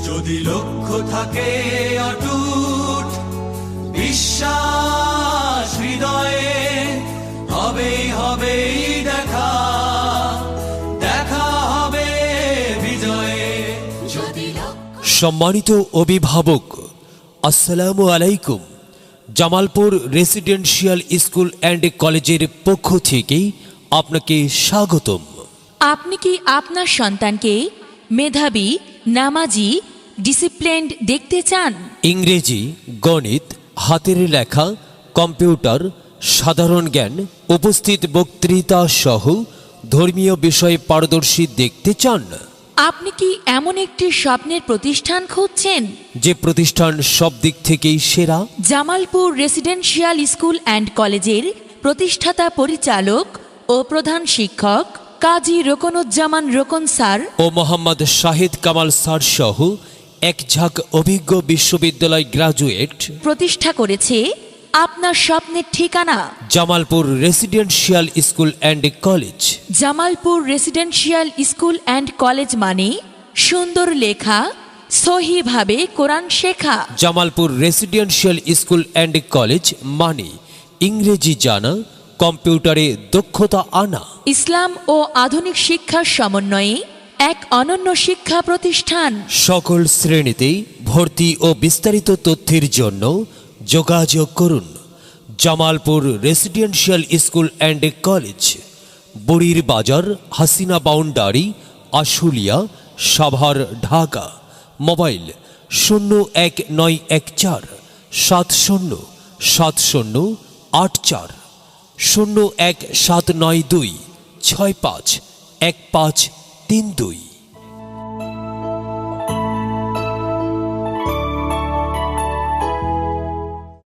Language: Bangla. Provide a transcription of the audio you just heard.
যদি লক্ষ্য থাকে অটুট বিশ্বাস হৃদয়ে, হবেই হবেই দেখা, দেখা হবে বিজয়ে। সম্মানিত অভিভাবক, আসসালামু আলাইকুম। জামালপুর রেসিডেন্সিয়াল স্কুল অ্যান্ড কলেজের পক্ষ থেকে আপনাকে স্বাগতম। আপনি কি আপনার সন্তানকে মেধাবী, নামাজি, ডিসিপ্লিনড দেখতে চান? ইংরেজি, গণিত, হাতের লেখা, কম্পিউটার, সাধারণ জ্ঞান, উপস্থিত বক্তৃতা সহ ধর্মীয় বিষয়ে পারদর্শী দেখতে চান? আপনি কি এমন একটি স্বপ্নের প্রতিষ্ঠান খুঁজছেন যে প্রতিষ্ঠান সব দিক থেকেই সেরা? জামালপুর রেসিডেন্সিয়াল স্কুল অ্যান্ড কলেজের প্রতিষ্ঠাতা পরিচালক ও প্রধান শিক্ষক কাজী রোকনুজ্জামান রোকন স্যার ও মোহাম্মদ শাহিদ কামাল স্যার সহ এক ঝাঁক অভিজ্ঞ বিশ্ববিদ্যালয় গ্রাজুয়েট প্রতিষ্ঠা করেছে আপনার স্বপ্নের ঠিকানা Jamalpur residential school and college. Jamalpur residential school and college মানে সুন্দর লেখা, সহিভাবে কোরআন শেখা। Jamalpur residential school and college মানে ইংরেজি জানা, কম্পিউটারে দক্ষতা আনা। ইসলাম ও আধুনিক শিক্ষার সমন্বয়ে এক অনন্য শিক্ষা প্রতিষ্ঠান। সকল শ্রেণীতেই ভর্তি ও বিস্তারিত তথ্যের জন্য যোগাযোগ করুন Jamalpur residential school and college, বুড়ির বাজার, হাসিনা বাউন্ডারি, আশুলিয়া, সাভার, ঢাকা। মোবাইল 01914 707084, 01792 651532।